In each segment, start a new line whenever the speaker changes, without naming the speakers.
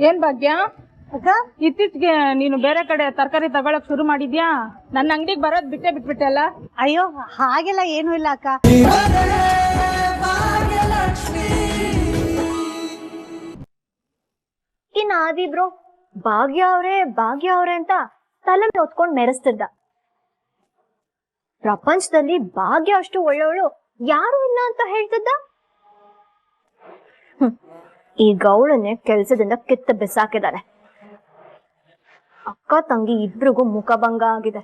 ಏನ್ ಭಾಗ್ಯ ಅಕ್ಕ, ಇತ್ತೀಚೆಗೆ ನೀನು ಬೇರೆ ಕಡೆ ತರಕಾರಿ ತಗೊಳಕ್ ಶುರು ಮಾಡಿದ್ಯಾ? ನನ್ನ ಅಂಗಡಿಗೆ ಬರೋದ್ ಬಿಟ್ಟೆ ಅಲ್ಲ?
ಅಯ್ಯೋ ಹಾಗೆಲ್ಲ ಏನು ಇಲ್ಲ ಅಕ್ಕ.
ಇನ್ ಆದಿಬ್ರು ಭಾಗ್ಯ ಅವ್ರೆ ಅಂತ ತಲೆ ಹೊತ್ಕೊಂಡ್ ಮೆರೆಸ್ತಿದ್ದ. ಪ್ರಪಂಚದಲ್ಲಿ ಭಾಗ್ಯ ಅಷ್ಟು ಒಳ್ಳೆವಳು ಯಾರು ಇಲ್ಲ ಅಂತ ಹೇಳ್ತಿದ್ದ. ಈ ಗೌಳನ್ನೇ ಕೆಲ್ಸದಿಂದ ಕಿತ್ತ ಬಿಸಾಕಿದ್ದಾರೆ. ಅಕ್ಕ ತಂಗಿ ಇಬ್ರಿಗೂ ಮುಖಭಂಗ ಆಗಿದೆ.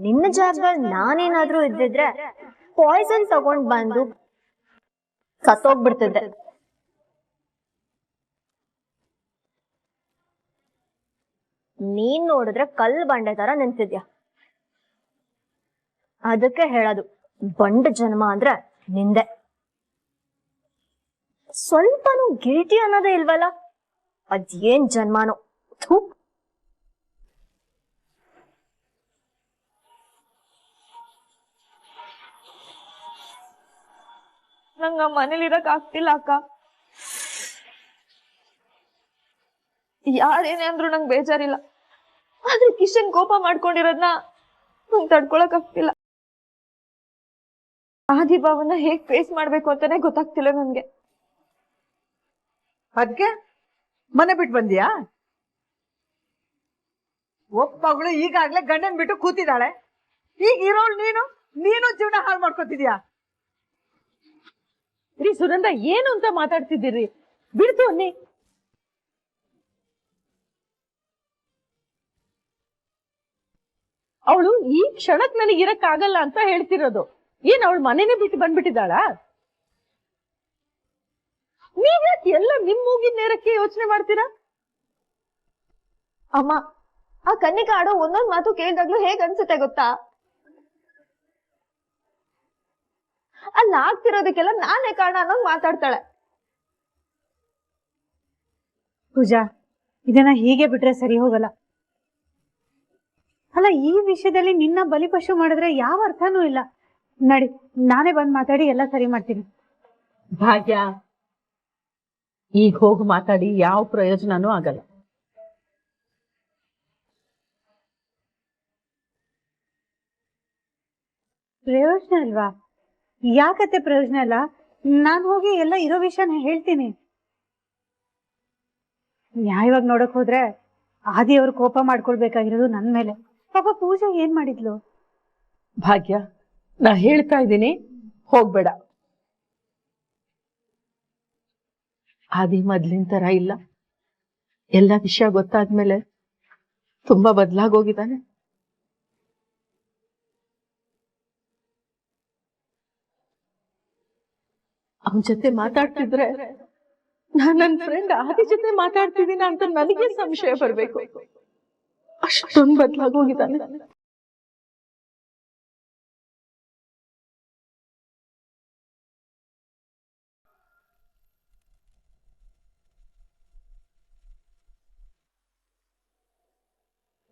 ನಿನ್ನ ಜಾಗದಲ್ಲಿ ನಾನೇನಾದ್ರೂ ಇದ್ದಿದ್ರೆ ಪಾಯ್ಸನ್ ತಗೊಂಡ್ ಬಂದು ಸತ್ತೋಗ್ಬಿಡ್ತಿದ್ದೆ. ನೀನ್ ನೋಡಿದ್ರೆ ಕಲ್ ಬಂಡೆ ತರ ನಿಂತಿದ್ಯಾ. ಅದಕ್ಕೆ ಹೇಳೋದು, ಬಂಡ ಜನ್ಮ ಅಂದ್ರೆ ನಿಂದೆ. ಸ್ವಲ್ಪನೂ ಗಿಲ್ಟಿ ಅನ್ನೋದೇ ಇಲ್ವಲ್ಲ. ಅದೇನ್ ಜನ್ಮಾನೋ. ಥೂ.
ನಂಗ ಮನೇಲಿ ಇರಕ್ ಆಗ್ತಿಲ್ಲ ಅಕ್ಕ. ಯಾರೇನೇ ಅಂದ್ರು ನಂಗೆ ಬೇಜಾರಿಲ್ಲ, ಆದ್ರೆ ಕಿಶನ್ ಕೋಪ ಮಾಡ್ಕೊಂಡಿರೋದ್ನ ನಂಗೆ ತಡ್ಕೊಳಕ್ ಆಗ್ತಿಲ್ಲ. ಆದಿಭಾವನ ಹೇಗ್ ಫೇಸ್ ಮಾಡ್ಬೇಕು ಅಂತಾನೆ ಗೊತ್ತಾಗ್ತಿಲ್ಲ ನನ್ಗೆ.
ಅದ್ಕೆ ಮನೆ ಬಿಟ್ಟು ಬಂದಿಯಾ? ಒಬ್ಬಗಳು ಈಗಾಗ್ಲೇ ಗಂಡನ್ ಬಿಟ್ಟು ಕೂತಿದ್ದಾಳೆ. ಈಗ ಇರೋಳು ನೀನು ಜೀವನ ಹಾಳು ಮಾಡ್ಕೊತಿದ್ಯಾ?
ರೀ ಸುನಂದ, ಏನು ಅಂತ ಮಾತಾಡ್ತಿದ್ದೀರಿ? ಬಿಡ್ತು ಅನ್ನಿ. ಅವಳು ಈ ಕ್ಷಣಕ್ ನನಗೆ ಇರಕ್ ಆಗಲ್ಲ ಅಂತ ಹೇಳ್ತಿರೋದು. ಏನ್ ಅವಳು ಮನೇನೆ ಬಿಟ್ಟು ಬಂದ್ಬಿಟ್ಟಿದ್ದಾಳ? ನೀವ್ ಎಲ್ಲ ನಿಮ್ ಮೂಗಿನ ನೇರಕ್ಕೆ ಯೋಚನೆ ಮಾಡ್ತೀರಾ?
ಅಮ್ಮ, ಆ ಕನ್ನಿಕಾ ಆಡೋ ಒಂದೊಂದ್ ಮಾತು ಕೇಳಿದಾಗ್ಲೂ ಹೇಗ್ ಅನ್ಸುತ್ತೆ ಗೊತ್ತಾ? ಅಲ್ಲಿ ಆಗ್ತಿರೋದಕ್ಕೆಲ್ಲ ನಾನೇ ಕಾರಣ ಅನ್ನೋಂಗ್ ಮಾತಾಡ್ತಾಳೆ.
ಪೂಜಾ, ಇದನ್ನ ಹೀಗೆ ಬಿಟ್ರೆ ಸರಿ ಹೋಗಲ್ಲ. ಅಲ್ಲ, ಈ ವಿಷಯದಲ್ಲಿ ನಿನ್ನ ಬಲಿಪಶು ಮಾಡಿದ್ರೆ ಯಾವ ಅರ್ಥನೂ ಇಲ್ಲ. ನಡಿ, ನಾನೇ ಬಂದ್ ಮಾತಾಡಿ ಎಲ್ಲ ಸರಿ ಮಾಡ್ತೀನಿ.
ಭಾಗ್ಯ, ಈಗ ಹೋಗಿ ಮಾತಾಡಿ ಯಾವ ಪ್ರಯೋಜನನೂ ಆಗಲ್ಲ.
ಪ್ರಯೋಜನ ಅಲ್ವಾ? ಯಾಕತ್ತೆ ಪ್ರಯೋಜನ ಇಲ್ಲ? ನಾನ್ ಹೋಗಿ ಎಲ್ಲ ಇರೋ ವಿಷಯನ ಹೇಳ್ತೀನಿ. ನ್ಯಾಯವಾಗಿ ನೋಡಕ್ ಹೋದ್ರೆ ಆದಿ ಅವ್ರು ಕೋಪ ಮಾಡ್ಕೊಳ್ಬೇಕಾಗಿರೋದು ನನ್ ಮೇಲೆ. ಪಾಪ ಪೂಜಾ ಏನ್ ಮಾಡಿದ್ಲು?
ಭಾಗ್ಯ, ನಾ ಹೇಳ್ತಾ ಇದ್ದೀನಿ, ಹೋಗ್ಬೇಡ. ಆದಿ ಮೊದ್ಲಿನ ತರ ಇಲ್ಲ. ಎಲ್ಲ ವಿಷಯ ಗೊತ್ತಾದ್ಮೇಲೆ ತುಂಬಾ ಬದಲಾಗೋಗಿದ್ದಾನೆ. ಅವನ ಜೊತೆ ಮಾತಾಡ್ತಿದ್ರೆ ನಾನ್ ನನ್ನ ಫ್ರೆಂಡ್ ಆದಿ ಜೊತೆ ಮಾತಾಡ್ತಿದ್ದೀನ ಅಂತ ನನಗೆ ಸಂಶಯ ಬರ್ಬೇಕು. ಅಷ್ಟೊಂದು ಬದಲಾಗೋಗಿದ್ದಾನೆ.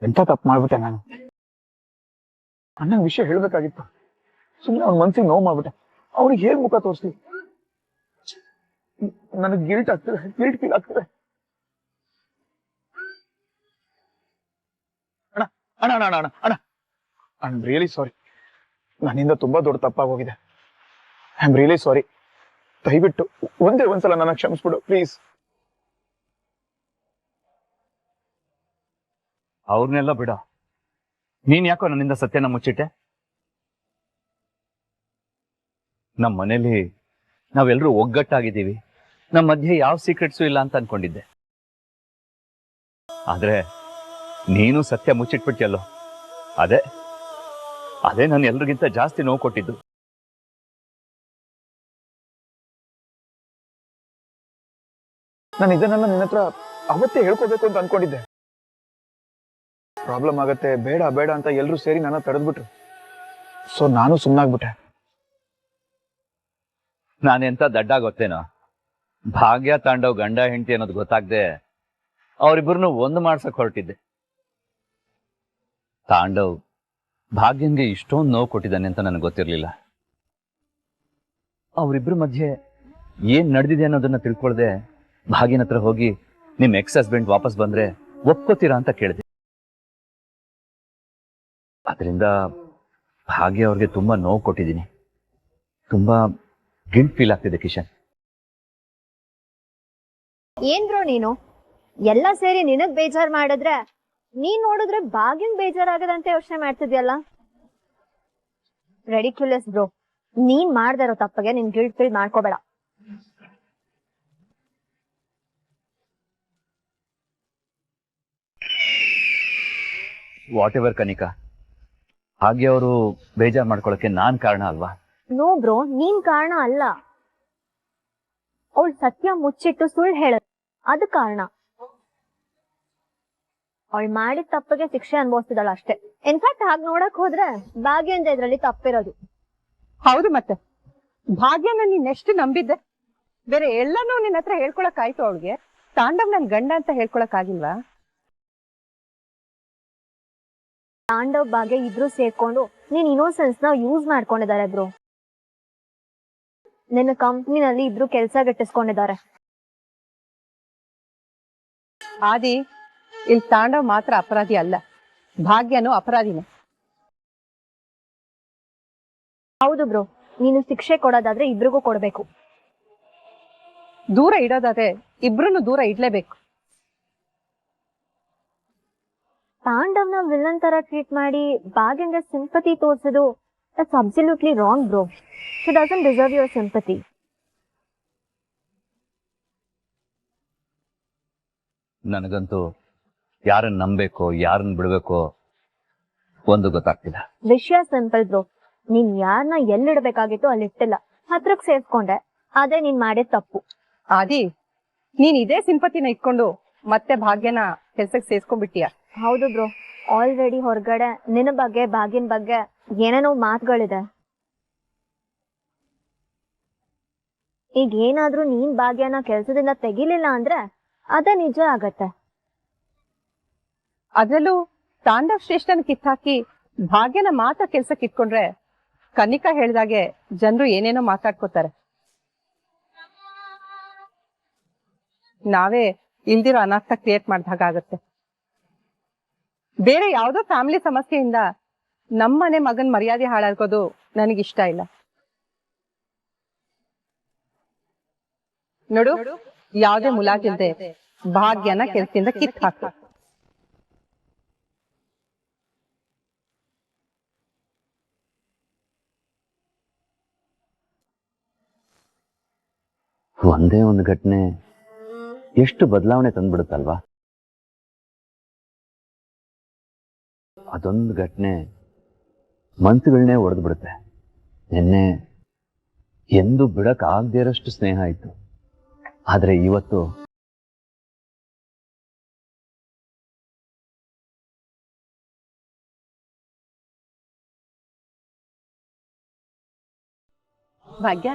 ಎಂತ ತಪ್ಪು ಮಾಡ್ಬಿಟ್ಟೆ ನಾನು. ಅಣ್ಣನ ವಿಷಯ ಹೇಳ್ಬೇಕಾಗಿತ್ತು. ಸುಮ್ಮನೆ ಅವ್ನ ಮನ್ಸಿಗೆ ನೋವು ಮಾಡ್ಬಿಟ್ಟೆ. ಅವ್ನಿಗೆ ಹೇಗ್ ಮುಖ ತೋರಿಸ್ಲಿ? ನನಗೆ ಗಿಲ್ಟ್ ಫೀಲ್ ಆಗ್ತದೆ. ಅಣ್ಣ ಅಣ್ಣ ಅಣ್ಣ ಅಣ್ಣ ಅಣ್ಣ ಐ ಆಮ್ ರಿಯಲಿ ಸಾರಿ. ನನ್ನಿಂದ ತುಂಬಾ ದೊಡ್ಡ ತಪ್ಪಾಗೋಗಿದೆ. I am really sorry. ದಯವಿಟ್ಟು ಒಂದ್ಸಲ ನನ್ನ ಕ್ಷಮಿಸ್ಬಿಡು ಪ್ಲೀಸ್.
ಅವ್ರನ್ನೆಲ್ಲ ಬಿಡ. ನೀನ್ ಯಾಕೋ ನನ್ನಿಂದ ಸತ್ಯನ ಮುಚ್ಚಿಟ್ಟೆ? ನಮ್ಮ ಮನೇಲಿ ನಾವೆಲ್ಲರೂ ಒಗ್ಗಟ್ಟಾಗಿದ್ದೀವಿ, ನಮ್ಮ ಮಧ್ಯೆ ಯಾವ ಸೀಕ್ರೆಟ್ಸು ಇಲ್ಲ ಅಂತ ಅನ್ಕೊಂಡಿದ್ದೆ. ಆದ್ರೆ ನೀನು ಸತ್ಯ ಮುಚ್ಚಿಟ್ಬಿಟ್ಟಿಯಲ್ಲೋ, ಅದೇ ನಾನು ಎಲ್ರಿಗಿಂತ ಜಾಸ್ತಿ ನೋವು ಕೊಟ್ಟಿದ್ದು.
ನಾನು ಇದನ್ನೆಲ್ಲ ನಿನ್ನ ಹತ್ರ ಅವತ್ತೇ ಹೇಳ್ಕೋಬೇಕು ಅಂತ ಅನ್ಕೊಂಡಿದ್ದೆ. ಪ್ರಾಬ್ಲಮ್ ಆಗತ್ತೆ, ಬೇಡ ಬೇಡ ಅಂತ ಎಲ್ರು ಸೇರಿ ನನ್ನ ತಡೆದ್ಬಿಟ್ರು. ಸೊ ನಾನು ಸುಮ್ಮನಾಗ್ಬಿಟ್ಟೆ.
ನಾನೆಂತ ದಡ್ಡ ಗೊತ್ತೇನೋ? ಭಾಗ್ಯ ತಾಂಡವ್ ಗಂಡ ಹೆಂಡತಿ ಅನ್ನೋದು ಗೊತ್ತಾಗ್ದೆ ಅವರಿಬ್ಬರನ್ನು ಒಂದು ಮಾಡ್ಸಕ್ ಹೊರಟಿದ್ದೆ. ತಾಂಡವ್ ಭಾಗ್ಯನ್ಗೆ ಇಷ್ಟೊಂದು ನೋವು ಕೊಟ್ಟಿದ್ದಾನೆ ಅಂತ ನನಗೆ ಗೊತ್ತಿರ್ಲಿಲ್ಲ. ಅವರಿಬ್ಬರ ಮಧ್ಯೆ ಏನ್ ನಡೆದಿದೆ ಅನ್ನೋದನ್ನ ತಿಳ್ಕೊಳ್ದೆ ಭಾಗ್ಯನ ಹತ್ರ ಹೋಗಿ ನಿಮ್ ಎಕ್ಸ್ ಹಸ್ಬೆಂಡ್ ವಾಪಸ್ ಬಂದ್ರೆ ಒಪ್ಕೋತೀರಾ ಅಂತ ಕೇಳಿದೆ. ಅದರಿಂದ ಭಾಗ್ಯ ಅವ್ರಿಗೆ ತುಂಬಾ ನೋವು ಕೊಟ್ಟಿದ್ದೀನಿ. ತುಂಬಾ ಗಿಲ್ಟ್ ಫೀಲ್ ಆಗ್ತಿದೆ ಕಿಶನ್.
ಏನ್ ಬ್ರೋ ನೀನು ಎಲ್ಲ ಸೇರಿ ನಿನಗ್ ಬೇಜಾರ್ ಮಾಡಿದ್ರೆ ನೀನ್ ನೋಡಿದ್ರೆ ಭಾಗ್ಯಂಗ್ ಬೇಜಾರಾಗದಂತ ಯೋಚನೆ ಮಾಡ್ತಿದ್ಯಲ್ಲ. Ridiculous bro. ನೀನ್ ಮಾಡ್ದೆ ಇರೋ ತಪ್ಪಗೆ ನಿನ್ ಗಿಲ್ಟ್ ಫೀಲ್ ಮಾಡ್ಕೋಬೇಡ.
ವಾಟ್ ಎವರ್ ಕನಿಕಾ, ಭಾಗ್ಯ ಅವರು ಬೇಜಾರ್ ಮಾಡ್ಕೊಳಕ್ಕೆ ನಾನ್ ಕಾರಣ ಅಲ್ವಾ?
ನೋ ಬ್ರೋ, ನೀನ್ ಕಾರಣ ಅಲ್ಲ. ಅವಳು ಸತ್ಯ ಮುಚ್ಚಿಟ್ಟು ಸುಳ್ಳು ಹೇಳ ಅದು ಕಾರಣ. ಅವಳು ಮಾಡಿದ ತಪ್ಪಿಗೆ ಶಿಕ್ಷೆ ಅನುಭವಿಸಿದಳ ಅಷ್ಟೇ. ಇನ್ಫ್ಯಾಕ್ಟ್ ಹಾಗೆ ನೋಡಕ್ ಹೋದ್ರೆ ಭಾಗ್ಯಂದ ಇದ್ರಲ್ಲಿ ತಪ್ಪಿರೋದು.
ಹೌದು ಮತ್ತೆ ಭಾಗ್ಯನ ನೀನ್ ಎಷ್ಟು ನಂಬಿದ್ದೆ. ಬೇರೆ ಎಲ್ಲಾನು ನಿನ್ನ ಹತ್ರ ಹೇಳ್ಕೊಳಕ್ ಆಯ್ತು ಅವಳಿಗೆ. ತಾಂಡವ್ ನನ್ ಗಂಡ ಅಂತ ಹೇಳ್ಕೊಳಕ್ ಆಗಿಲ್ವಾ?
ತಾಂಡವ್ ಭಾಗ್ಯ ಇಬ್ರು ಸೇರ್ಕೊಂಡು ನೀನ್ ಇನ್ನೋಸೆನ್ಸ್ ನ ಯೂಸ್ ಮಾಡ್ಕೊಂಡಿದ್ದಾರೆ ಬ್ರೋ. ನಿನ್ನ ಕಂಪ್ನಿನಲ್ಲಿ ಇಬ್ರು ಕೆಲ್ಸ ಗಿಟ್ಟಿಸ್ಕೊಂಡಿದ್ದಾರೆ.
ಆದಿ, ಇಲ್ಲಿ ತಾಂಡವ್ ಮಾತ್ರ ಅಪರಾಧಿ ಅಲ್ಲ, ಭಾಗ್ಯನೂ ಅಪರಾಧಿನೇ.
ಹೌದು ಬ್ರೋ, ನೀನು ಶಿಕ್ಷೆ ಕೊಡೋದಾದ್ರೆ ಇಬ್ರಿಗೂ ಕೊಡ್ಬೇಕು.
ದೂರ ಇಡೋದಾದ್ರೆ ಇಬ್ರು ದೂರ ಇಡ್ಲೇಬೇಕು.
ತಾಂಡವ್ನ ವಿಲನ್ ತರ ಟ್ರೀಟ್ ಮಾಡಿ ಭಾಗ್ಯಂಗೆ sympathy ತೋರ್ಸೋದು that's absolutely wrong bro. She doesn't deserve your sympathy.
ನನಗಂತೂ ಯಾರನ್ನ ನಂಬೇಕೋ ಯಾರನ್ನ ಬಿಡ್ಬೇಕೋ ಒಂದು ಗೊತ್ತಾಗ್ತಿಲ್ಲ.
ವಿಷಯ ಸಿಂಪಲ್ ಬ್ರೋ. ನೀನ್ ಯಾರನ್ನ ಎಲ್ಲಿಡ್ಬೇಕಾಗಿತ್ತು ಅಲ್ಲಿ ಇಟ್ಟಿಲ್ಲ, ಹತ್ರಕ್ ಸೇರ್ಸ್ಕೊಂಡೆ. ಅದೇ ನೀನ್ ಮಾಡಿದ ತಪ್ಪು.
ಆದಿ, ನೀನ್ ಇದೇ ಸಿಂಪತಿನ ಇಟ್ಕೊಂಡು ಮತ್ತೆ ಭಾಗ್ಯನ ಕೆಲ್ಸಕ್ಕೆ ಸೇರ್ಸ್ಕೊಂಡ್ಬಿಟ್ಟಿಯ.
ಹೌದು ಬ್ರೋ, ಆಲ್ರೆಡಿ ಹೊರಗಡೆ ನಿನ್ನ ಬಗ್ಗೆ ಭಾಗ್ಯನ್ ಬಗ್ಗೆ ಏನೇನೋ ಮಾತುಗಳಿದೆ. ಈಗ ಏನಾದ್ರೂ ನೀನ್ ಭಾಗ್ಯನ ಕೆಲ್ಸದಿಂದ ತೆಗಿಲಿಲ್ಲ ಅಂದ್ರೆ ಅದೇ ನಿಜ ಆಗತ್ತೆ.
ಅದ್ರಲ್ಲೂ ತಾಂಡವ್ ಶ್ರೇಷ್ಠನ ಕಿತ್ತಾಕಿ ಭಾಗ್ಯನ ಮಾತ್ರ ಕೆಲ್ಸಕ್ಕೆ ಇಟ್ಕೊಂಡ್ರೆ ಕನಿಕಾ ಹೇಳ್ದಾಗೆ ಜನರು ಏನೇನೋ ಮಾತಾಡ್ಕೋತಾರೆ. ನಾವೇ ಇಲ್ದಿರೋ ಅನರ್ಥ ಕ್ರಿಯೇಟ್ ಮಾಡ್ದಾಗತ್ತೆ. ಬೇರೆ ಯಾವ್ದೋ ಫ್ಯಾಮಿಲಿ ಸಮಸ್ಯೆಯಿಂದ ನಮ್ಮನೆ ಮಗನ್ ಮರ್ಯಾದೆ ಹಾಳಾಗೋದು ನನಗಿಷ್ಟ ಇಲ್ಲ. ನೋಡು, ಯಾವ್ದೇ ಮುಲಾಜಿಲ್ದೆ ಭಾಗ್ಯನ ಕೆಲ್ಸದಿಂದ ಕಿತ್ ಹಾಕು.
ಒಂದೇ ಒಂದು ಘಟನೆ ಎಷ್ಟು ಬದಲಾವಣೆ ತಂದ್ಬಿಡುತ್ತಲ್ವಾ? ಅದೊಂದು ಘಟನೆ ಮನ್ಸುಗಳನ್ನೇ ಒಡೆದು ಬಿಡುತ್ತೆ. ನಿನ್ನೆ ಎಂದು ಬಿಡಕ್ ಆಗದೇ ಇರೋಷ್ಟು ಸ್ನೇಹ ಆಯ್ತು, ಆದ್ರೆ ಇವತ್ತು
ಭಾಗ್ಯ,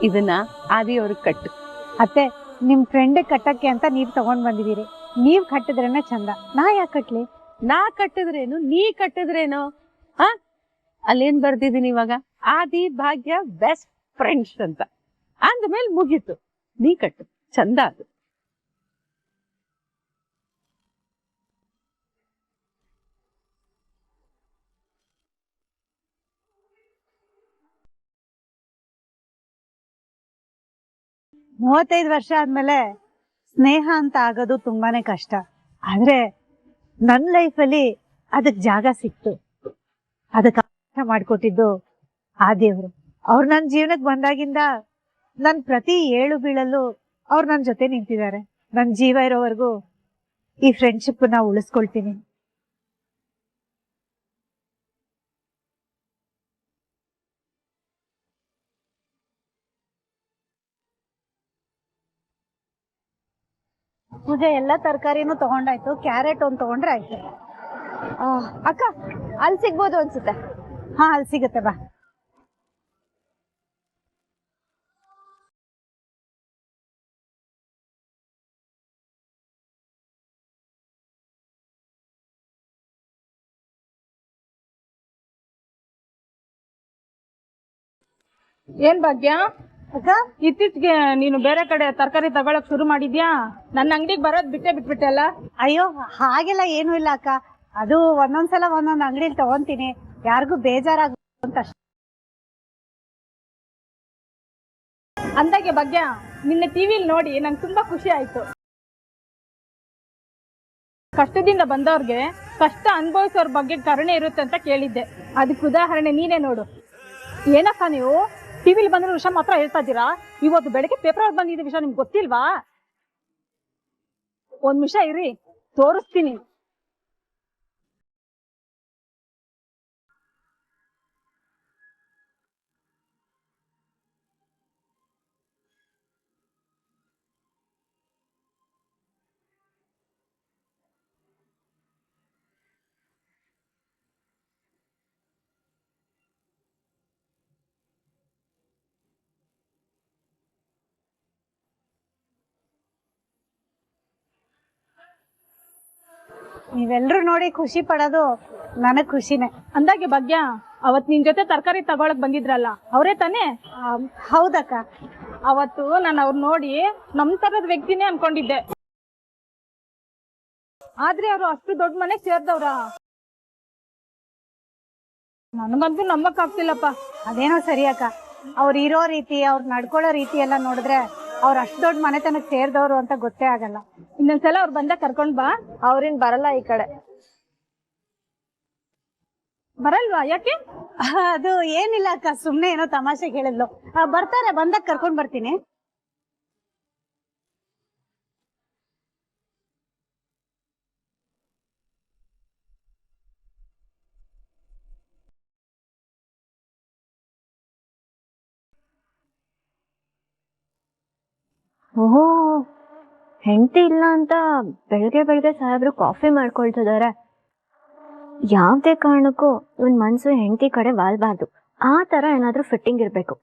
ಇದನ್ನ ಆದಿ ಅವ್ರಿಗೆ ಕಟ್ಟು. ಅತ್ತೆ, ನಿಮ್ ಫ್ರೆಂಡ್ ಕಟ್ಟಕ್ಕೆ ಅಂತ ನೀವ್ ತಗೊಂಡ್ ಬಂದಿದೀರಿ. ನೀವ್ ಕಟ್ಟಿದ್ರೇನೆ ಚಂದ, ನಾ ಯಾಕೆ ಕಟ್ಲಿ?
ನಾ ಕಟ್ಟಿದ್ರೇನು, ನೀ ಕಟ್ಟಿದ್ರೇನು? ಹ, ಅಲ್ಲೇನ್ ಬರ್ದಿದೀನಿ ಇವಾಗ? ಆದಿ ಭಾಗ್ಯ ಬೆಸ್ಟ್ ಫ್ರೆಂಡ್ಸ್ ಅಂತ ಅಂದ್ಮೇಲೆ ಮುಗೀತು. ನೀ ಕಟ್ಟು, ಚಂದ ಅದು.
ಮೂವತ್ತೈದು ವರ್ಷ ಆದ್ಮೇಲೆ ಸ್ನೇಹ ಅಂತ ಆಗೋದು ತುಂಬಾನೇ ಕಷ್ಟ. ಆದ್ರೆ ನನ್ ಲೈಫಲ್ಲಿ ಅದಕ್ ಜಾಗ ಸಿಕ್ತು. ಅದಕ್ಕೆ ಅರ್ಥ ಮಾಡ್ಕೊಟ್ಟಿದ್ದು ಆ ದೇವ್ರು. ಅವ್ರು ನನ್ ಜೀವನಕ್ಕೆ ಬಂದಾಗಿಂದ ನನ್ ಪ್ರತಿ ಏಳು ಬೀಳಲ್ಲೂ ಅವ್ರು ನನ್ ಜೊತೆ ನಿಂತಿದ್ದಾರೆ. ನನ್ ಜೀವ ಇರೋವರೆಗೂ ಈ ಫ್ರೆಂಡ್ಶಿಪ್ ನ ಉಳಿಸ್ಕೊಳ್ತೀನಿ. ಪೂಜೆ ಎಲ್ಲ ತರಕಾರಿನೂ ತಗೊಂಡಾಯ್ತು, ಕ್ಯಾರೆಟ್ ಒಂದ್ ತಗೊಂಡ್ರೆ ಆಯ್ತು.
ಅಕ್ಕ, ಅಲ್ಲಿ ಸಿಗ್ಬೋದು ಅನ್ಸುತ್ತೆ.
ಹಾ, ಅಲ್ಲಿ ಸಿಗುತ್ತೆ, ಬಾ.
ಏನ್ ಭಾಗ್ಯ,
ಅಕ್ಕ
ಇತ್ತೀಚೆಗೆ ನೀನು ಬೇರೆ ಕಡೆ ತರಕಾರಿ ತಗೊಳಕ್ ಶುರು ಮಾಡಿದ್ಯಾ? ನನ್ನ ಅಂಗಡಿಗೆ ಬರೋದ್ ಬಿಟ್ಬಿಟ್ಟೆ ಅಲ್ಲ?
ಅಯ್ಯೋ ಹಾಗೆಲ್ಲ ಏನು ಇಲ್ಲ ಅಕ್ಕ, ಅದು ಒಂದೊಂದ್ಸಲ ಒಂದೊಂದ್ ಅಂಗಡಿಲಿ ತಗೊಂತೀನಿ, ಯಾರಿಗೂ ಬೇಜಾರಾಗ ಅಂತ ಅಷ್ಟೇ.
ಅಂದಾಗೆ ಭಾಗ್ಯ, ನಿನ್ನೆ ಟಿವಿಲಿ ನೋಡಿ ನಂಗೆ ತುಂಬಾ ಖುಷಿ ಆಯ್ತು. ಕಷ್ಟದಿಂದ ಬಂದವ್ರಿಗೆ ಕಷ್ಟ ಅನುಭವಿಸೋರ್ ಬಗ್ಗೆ ಕರುಣೆ ಇರುತ್ತೆ ಅಂತ ಕೇಳಿದ್ದೆ. ಅದಕ್ಕೆ ಉದಾಹರಣೆ ನೀನೇ ನೋಡು. ಏನಕ್ಕ ನೀವು ಟಿವಿಲಿ ಬಂದಿರೋ ವಿಷಯ ಮಾತ್ರ ಹೇಳ್ತಾ ಇದ್ದೀರಾ? ಇವತ್ತು ಬೆಳಗ್ಗೆ ಪೇಪರ್ ಬಂದಿದ್ದ ವಿಷಯ ನಿಮ್ಗೆ ಗೊತ್ತಿಲ್ವಾ? ಒಂದ್ ನಿಮಿಷ ಇರಿ, ತೋರಿಸ್ತೀನಿ.
ನೀವೆಲ್ರೂ ನೋಡಿ ಖುಷಿ ಪಡೋದು ನನಗ್ ಖುಷಿನೇ.
ಅಂದಾಗೆ ಭಾಗ್ಯ, ಅವತ್ ನಿನ್ ಜೊತೆ ತರಕಾರಿ ತಗೊಳಕ್ ಬಂದಿದ್ರಲ್ಲ, ಅವರೇ ತಾನೇ?
ಹೌದಕ್ಕ.
ಅವತ್ತು ನಾನು ಅವ್ರು ನೋಡಿ ನಮ್ ತರದ ವ್ಯಕ್ತಿನೇ ಅನ್ಕೊಂಡಿದ್ದೆ. ಆದ್ರೆ ಅವ್ರು ಅಷ್ಟು ದೊಡ್ಡ ಮನೆಗ್ ಸೇರ್ದವ್ರ? ನನಗಂತೂ ನಂಬಕ್ ಆಗ್ತಿಲ್ಲಪ್ಪ.
ಅದೇನೋ ಸರಿ ಅಕ್ಕ, ಅವ್ರು ಇರೋ ರೀತಿ, ಅವ್ರು ನಡ್ಕೊಳ್ಳೋ ರೀತಿ ಎಲ್ಲ ನೋಡಿದ್ರೆ ಅವ್ರು ಅಷ್ಟು ದೊಡ್ಡ ಮನೆತನಕ್ಕೆ ಸೇರಿದವರು ಅಂತ ಗೊತ್ತೇ ಆಗಲ್ಲ.
ಇನ್ನೊಂದ್ಸಲ ಅವ್ರು ಬಂದ ಕರ್ಕೊಂಡ್ ಬಾ.
ಅವ್ರೇನ್ ಬರಲ್ಲ ಈ ಕಡೆ.
ಬರಲ್ವಾ? ಯಾಕೆ?
ಅದು ಏನಿಲ್ಲ ಅಕ್ಕ, ಸುಮ್ನೆ ಏನೋ ತಮಾಷೆ ಹೇಳಿದ್ಲು. ಬರ್ತಾರೆ, ಬಂದಾಗ ಕರ್ಕೊಂಡ್ ಬರ್ತೀನಿ.
ಓಹೋ, ಹೆಂಡತಿ ಇಲ್ಲ ಅಂತ ಬೆಳಗ್ಗೆ ಬೆಳಗ್ಗೆ ಸಾಹೇಬ್ರು ಕಾಫಿ ಮಾಡ್ಕೊಳ್ತಿದ್ದಾರೆ. ಯಾವ್ದೇ ಕಾರಣಕ್ಕೂ ಇವನ್ ಮನ್ಸು ಹೆಂಡತಿ ಕಡೆ ವಾಲ್ಬಾರ್ದು. ಆ ತರ ಏನಾದ್ರೂ ಫಿಟ್ಟಿಂಗ್ ಇರ್ಬೇಕು.